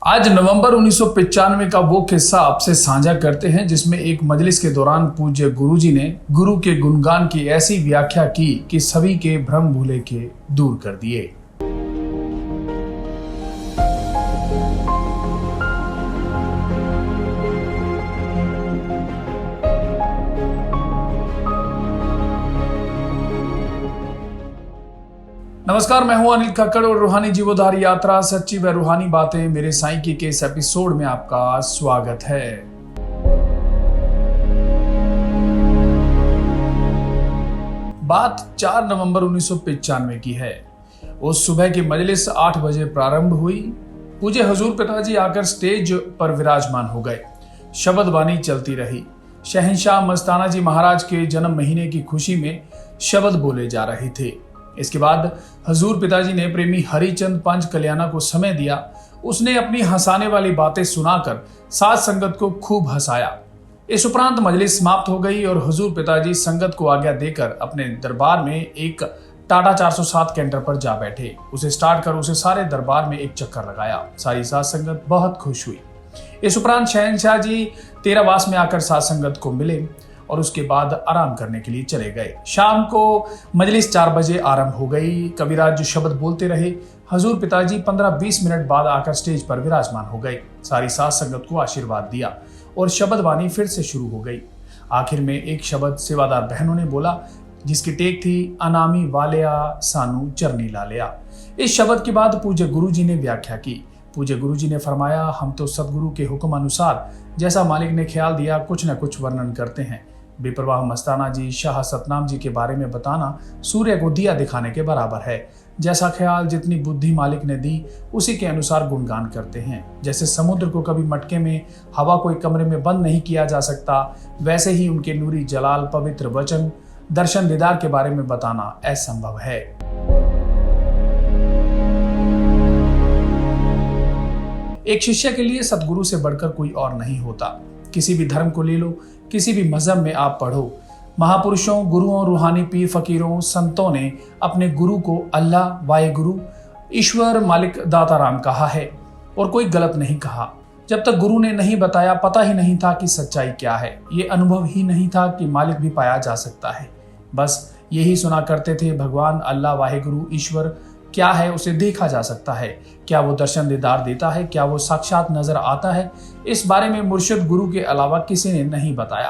आज नवंबर 1995 का वो किस्सा आपसे साझा करते हैं जिसमें एक मजलिस के दौरान पूज्य गुरुजी ने गुरु के गुणगान की ऐसी व्याख्या की कि सभी के भ्रम भूले के दूर कर दिए। नमस्कार, मैं हूं अनिल खक्कड़ और रूहानी जीवोद्धार यात्रा सच्ची व रूहानी बातें मेरे साईं की के इस एपिसोड में आपका स्वागत है। बात 4 नवंबर 1995 की है। उस सुबह की मजलिस 8 बजे प्रारंभ हुई। पूज्य हुजूर पिताजी आकर स्टेज पर विराजमान हो गए। शब्द वाणी चलती रही। शहंशाह मस्ताना जी महाराज के जन्म महीने की खुशी में शब्द बोले जा रहे थे। इसके बाद हजूर पिताजी ने प्रेमी हरिचंद पंच कल्याणा को समय दिया। उसने अपनी हंसाने वाली बातें सुनाकर साथ संगत को खूब हंसाया। इस उपरांत मजलिस समाप्त हो गई और हजूर पिताजी संगत को आज्ञा देकर अपने दरबार में एक टाटा 407 कैंटर पर जा बैठे। उसे स्टार्ट कर उसे सारे दरबार में एक चक्कर लगाया। सारी साथ संगत बहुत खुश हुई। इस उपरांत शहंशाह जी तेरावास में आकर साथ संगत को मिले और उसके बाद आराम करने के लिए चले गए। शाम को मजलिस 4 बजे आरंभ हो गई। कविराज जो शब्द बोलते रहे। हजूर पिताजी 15-20 मिनट बाद आकर स्टेज पर विराजमान हो गए। सारी साथ संगत को आशीर्वाद दिया और शब्द वाणी फिर से शुरू हो गई। आखिर में एक शब्द सेवादार बहनों ने बोला जिसकी टेक थी अनामी वालिया सानू चरनी लालिया। इस शब्द के बाद पूज्य गुरु जी ने व्याख्या की। पूज्य गुरु जी ने फरमाया, हम तो सदगुरु के हुक्म अनुसार जैसा मालिक ने ख्याल दिया कुछ न कुछ वर्णन करते हैं। बेपरवाह मस्ताना जी शाह सतनाम जी के बारे में बताना सूर्य को दिया दिखाने के बराबर है। जैसा ख्याल जितनी बुद्धि मालिक ने दी उसी के अनुसार गुणगान करते हैं। जैसे समुद्र को कभी मटके में हवा कोई कमरे में बंद नहीं किया जा सकता, वैसे ही उनके नूरी जलाल पवित्र वचन दर्शन दीदार के बारे में बताना असंभव है। एक शिष्य के लिए सतगुरु से बढ़कर कोई और नहीं होता। किसी भी धर्म को ले लो, किसी भी मजहब में आप पढ़ो, महापुरुषों, गुरुओं, रूहानी पीर फकीरों, संतों ने अपने गुरु को अल्लाह, वाहेगुरु, ईश्वर, मालिक, दाता राम कहा है और कोई गलत नहीं कहा। जब तक गुरु ने नहीं बताया पता ही नहीं था कि सच्चाई क्या है। ये अनुभव ही नहीं था कि मालिक भी पाया जा सकता है। बस यही सुना करते थे, भगवान, अल्लाह, वाहेगुरु, ईश्वर क्या है, उसे देखा जा सकता है। क्या वो दर्शन दीदार देता है? क्या वो साक्षात नजर आता है? इस बारे में मुर्शिद गुरु के अलावा किसी ने नहीं बताया।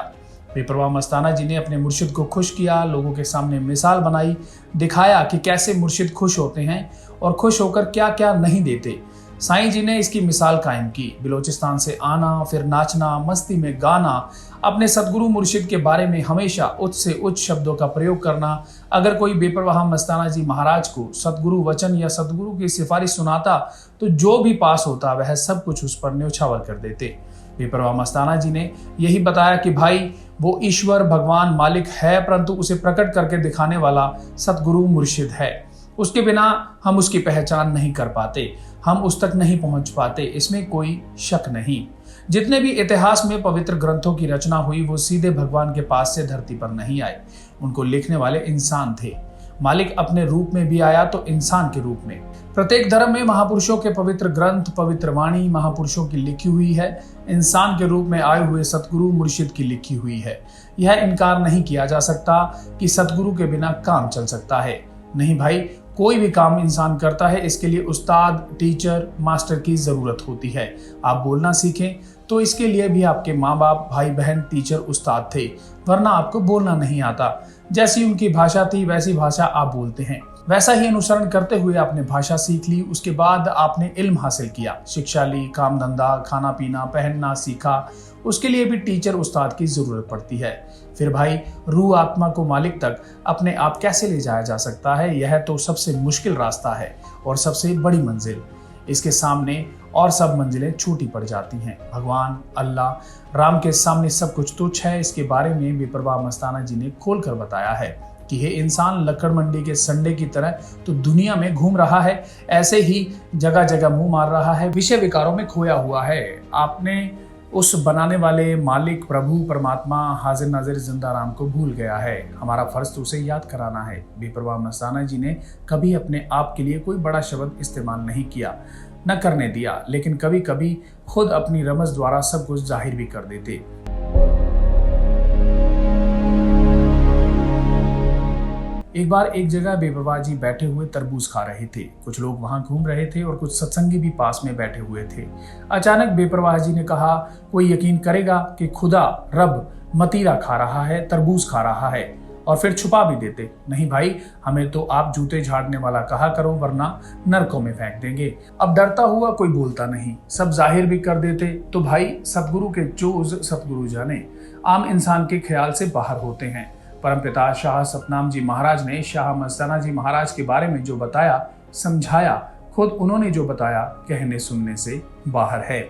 बेपरवाह मस्ताना जी ने अपने मुर्शिद को खुश किया, लोगों के सामने मिसाल बनाई, दिखाया कि कैसे मुर्शिद खुश होते हैं और खुश होकर क्या क्या नहीं देते। साईं जी ने इसकी मिसाल कायम की। बिलोचिस्तान से आना, फिर नाचना, मस्ती में गाना, अपने सदगुरु मुर्शिद के बारे में हमेशा उच्च से उच्च शब्दों का प्रयोग करना। अगर कोई बेपरवाह मस्ताना जी महाराज को सदगुरु वचन या सदगुरु की सिफारिश सुनाता तो जो भी पास होता वह सब कुछ उस पर न्यौछावर कर देते। बेपरवाह मस्ताना जी ने यही बताया कि भाई वो ईश्वर, भगवान, मालिक है, परंतु उसे प्रकट करके दिखाने वाला सदगुरु मुर्शिद है। उसके बिना हम उसकी पहचान नहीं कर पाते, हम उस तक नहीं पहुंच पाते, इसमें कोई शक नहीं। जितने भी इतिहास में पवित्र ग्रंथों की रचना हुई वो सीधे भगवान के पास से धरती पर नहीं आए। उनको लिखने वाले इंसान थे। मालिक अपने रूप में भी आया तो इंसान के रूप में। प्रत्येक धर्म में महापुरुषों के पवित्र ग्रंथ, पवित्र वाणी महापुरुषों की लिखी हुई है, इंसान के रूप में आए हुए सतगुरु मुर्शिद की लिखी हुई है। यह इनकार नहीं किया जा सकता कि सतगुरु के बिना काम चल सकता है। नहीं भाई, कोई भी काम इंसान करता है इसके लिए उस्ताद, टीचर, मास्टर की जरूरत होती है। आप बोलना सीखें तो इसके लिए भी आपके माँ बाप, भाई बहन, टीचर, उस्ताद थे, वरना आपको बोलना नहीं आता। जैसी उनकी भाषा थी वैसी भाषा आप बोलते हैं। वैसा ही अनुसरण करते हुए आपने भाषा सीख ली। उसके बाद आपने इल्म हासिल किया, शिक्षा ली, काम धंधा, खाना पीना, पहनना सीखा। उसके लिए भी टीचर, उस्ताद की जरूरत पड़ती है। फिर भाई, रूह आत्मा को मालिक तक अपने आप कैसे ले जाया जा सकता है? यह तो सबसे मुश्किल रास्ता है और सबसे बड़ी मंजिल। इसके सामने और सब मंजिलें छोटी पड़ जाती हैं। भगवान, अल्लाह, राम के सामने सब कुछ तुच्छ है। इसके बारे में बेपरवाह मस्ताना जी ने खोलकर बताया है कि ये इंसान लक्कड़ मंडी के संडे की तरह तो दुनिया में घूम रहा है, ऐसे ही जगह जगह मुंह मार रहा है, विषय विकारों में खोया हुआ है। आपने उस बनाने वाले मालिक प्रभु परमात्मा हाजिर नाजिर जिंदा राम को भूल गया है। हमारा फर्ज तो उसे याद कराना है। बेपरवाह मस्ताना जी ने कभी अपने आप के लिए कोई बड़ा शब्द इस्तेमाल नहीं किया, न करने दिया, लेकिन कभी कभी खुद अपनी रमज द्वारा सब कुछ जाहिर भी कर देते। एक बार एक जगह बेपरवाह जी बैठे हुए तरबूज खा रहे थे। कुछ लोग वहां घूम रहे थे और कुछ सत्संगी भी पास में बैठे हुए थे। अचानक बेपरवाह जी ने कहा, कोई यकीन करेगा कि खुदा रब मतीरा खा रहा है, तरबूज खा रहा है। और फिर छुपा भी देते, नहीं भाई, हमें तो आप जूते झाड़ने वाला कहा करो वरना नरकों में फेंक देंगे। अब डरता हुआ कोई बोलता नहीं, सब जाहिर भी कर देते। तो भाई सतगुरु के चोज सतगुरु जाने, आम इंसान के ख्याल से बाहर होते हैं। परमपिता शाह सतनाम जी महाराज ने शाह मस्ताना जी महाराज के बारे में जो बताया, समझाया, खुद उन्होंने जो बताया, कहने सुनने से बाहर है।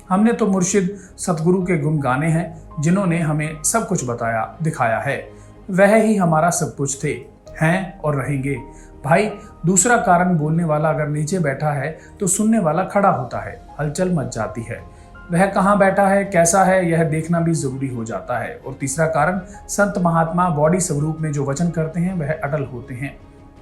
हमने तो मुर्शिद सतगुरु के गुण गाने हैं, जिन्होंने हमें सब कुछ बताया, दिखाया है। वह ही हमारा सब कुछ थे, हैं और रहेंगे। भाई दूसरा कारण, बोलने वाला अगर नीचे बैठा है तो सुनने वाला खड़ा होता है, हलचल मच जाती है। वह कहाँ बैठा है, कैसा है, यह देखना भी जरूरी हो जाता है। और तीसरा कारण, संत महात्मा बॉडी स्वरूप में जो वचन करते हैं वह अटल होते हैं।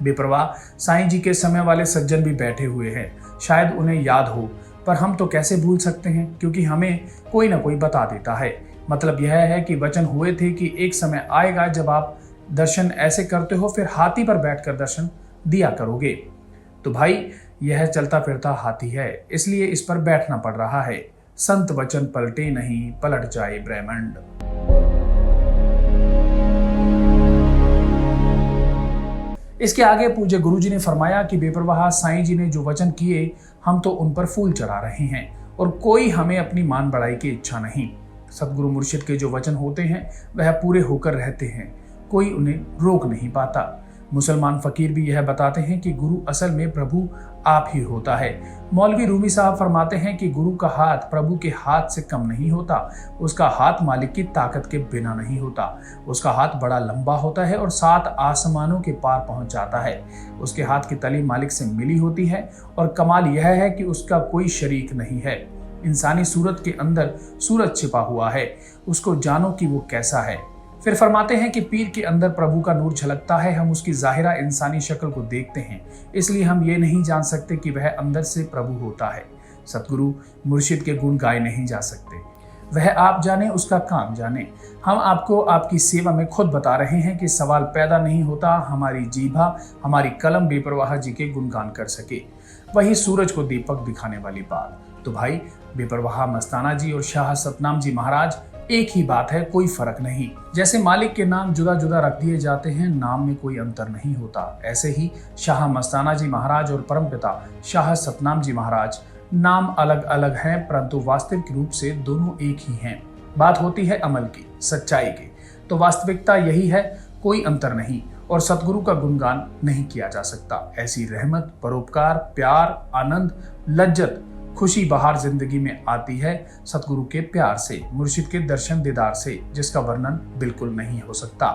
बेपरवाह साईं जी के समय वाले सज्जन भी बैठे हुए हैं, शायद उन्हें याद हो, पर हम तो कैसे भूल सकते हैं, क्योंकि हमें कोई ना कोई बता देता है। मतलब यह है कि वचन हुए थे कि एक समय आएगा जब आप दर्शन ऐसे करते हो, फिर हाथी पर बैठकर दर्शन दिया करोगे। तो भाई यह चलता फिरता हाथी है, इसलिए इस पर बैठना पड़ रहा है। संत वचन पलटे नहीं, पलट जाए ब्रह्मांड। इसके आगे पूज्य गुरु जी ने फरमाया कि बेपरवाह साईं जी ने जो वचन किए, हम तो उन पर फूल चढ़ा रहे हैं और कोई हमें अपनी मान बढ़ाई की इच्छा नहीं। सतगुरु मुर्शिद के जो वचन होते हैं वह पूरे होकर रहते हैं, कोई उन्हें रोक नहीं पाता। मुसलमान फकीर भी यह बताते हैं कि गुरु असल में प्रभु आप ही होता है। मौलवी रूमी साहब फरमाते हैं कि गुरु का हाथ प्रभु के हाथ से कम नहीं होता, उसका हाथ मालिक की ताकत के बिना नहीं होता। उसका हाथ बड़ा लंबा होता है और 7 आसमानों के पार पहुंच जाता है। उसके हाथ की तली मालिक से मिली होती है और कमाल यह है कि उसका कोई शरीक नहीं है। इंसानी सूरत के अंदर सूरज छिपा हुआ है, उसको जानो कि वो कैसा है। फिर फरमाते हैं कि पीर के अंदर प्रभु का नूर झलकता है, हम उसकी जाहिरा इंसानी शक्ल को देखते हैं, इसलिए हम ये नहीं जान सकते कि वह अंदर से प्रभु होता है। सतगुरु मुर्शिद के गुण गाए नहीं जा सकते, वह आप जाने, उसका काम जाने। हम आपको आपकी सेवा में खुद बता रहे हैं कि सवाल पैदा नहीं होता हमारी जीभा, हमारी कलम बेपरवाह जी के गुणगान कर सके। वही सूरज को दीपक दिखाने वाली बात। तो भाई बेपरवाह मस्ताना जी और शाह सतनाम जी महाराज एक ही बात है, कोई फर्क नहीं। जैसे मालिक के नाम जुदा जुदा रख दिए जाते हैं, नाम में कोई अंतर नहीं होता, ऐसे ही शाह मस्ताना जी महाराज और परमपिता शाह सतनाम जी महाराज नाम अलग अलग हैं, परंतु वास्तविक रूप से दोनों एक ही हैं। बात होती है अमल की, सच्चाई की, तो वास्तविकता यही है, कोई अंतर नहीं और सतगुरु का गुणगान नहीं किया जा सकता। ऐसी रहमत, परोपकार, प्यार, आनंद, लज्जत, खुशी बहार जिंदगी में आती है सतगुरु के प्यार से, मुर्शिद के दर्शन दीदार से, जिसका वर्णन बिल्कुल नहीं हो सकता।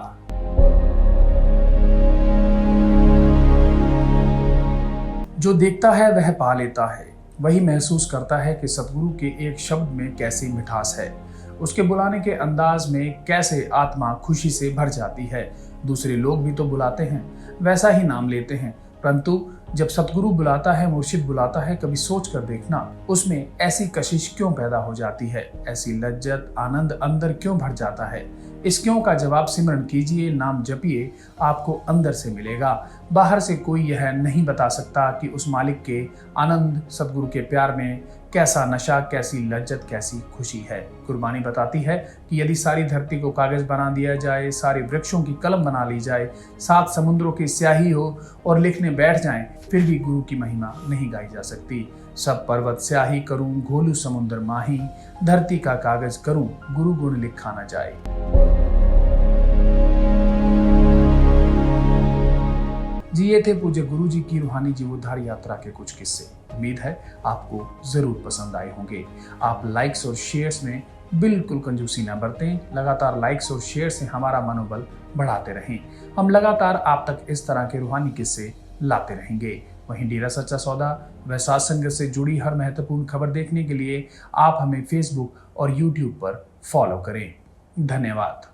जो देखता है वह पा लेता है, वही महसूस करता है कि सतगुरु के एक शब्द में कैसी मिठास है, उसके बुलाने के अंदाज में कैसे आत्मा खुशी से भर जाती है। दूसरे लोग भी तो बुलाते हैं, वैसा ही नाम लेते हैं, परंतु जब सतगुरु बुलाता है, मुर्शिद बुलाता है, कभी सोच कर देखना उसमें ऐसी कशिश क्यों पैदा हो जाती है, ऐसी लज्जत, आनंद अंदर क्यों भर जाता है। इस क्यों का जवाब सिमरन कीजिए, नाम जपिए, आपको अंदर से मिलेगा। बाहर से कोई यह नहीं बता सकता कि उस मालिक के आनंद, सतगुरु के प्यार में कैसा नशा, कैसी लज्जत, कैसी खुशी है। कुर्बानी बताती है कि यदि सारी धरती को कागज बना दिया जाए, सारे वृक्षों की कलम बना ली जाए, 7 समुद्रों की स्याही हो और लिखने बैठ जाएं, फिर भी गुरु की महिमा नहीं गाई जा सकती। सब पर्वत स्याही करूं, घोलू समुद्र माही, धरती का कागज करूं, गुरु गुण लिखा न जाए। जी ये थे पूज्य गुरु जी की रूहानी जीवोद्धार यात्रा के कुछ किस्से। उम्मीद है आपको जरूर पसंद आए होंगे। आप लाइक्स और शेयर्स में बिल्कुल कंजूसी ना बरतें। लगातार लाइक्स और शेयर से हमारा मनोबल बढ़ाते रहें। हम लगातार आप तक इस तरह के रूहानी किस्से लाते रहेंगे। वहीं डेरा सच्चा सौदा व सात संगत से जुड़ी हर महत्वपूर्ण खबर देखने के लिए आप हमें फेसबुक और YouTube पर फॉलो करें। धन्यवाद।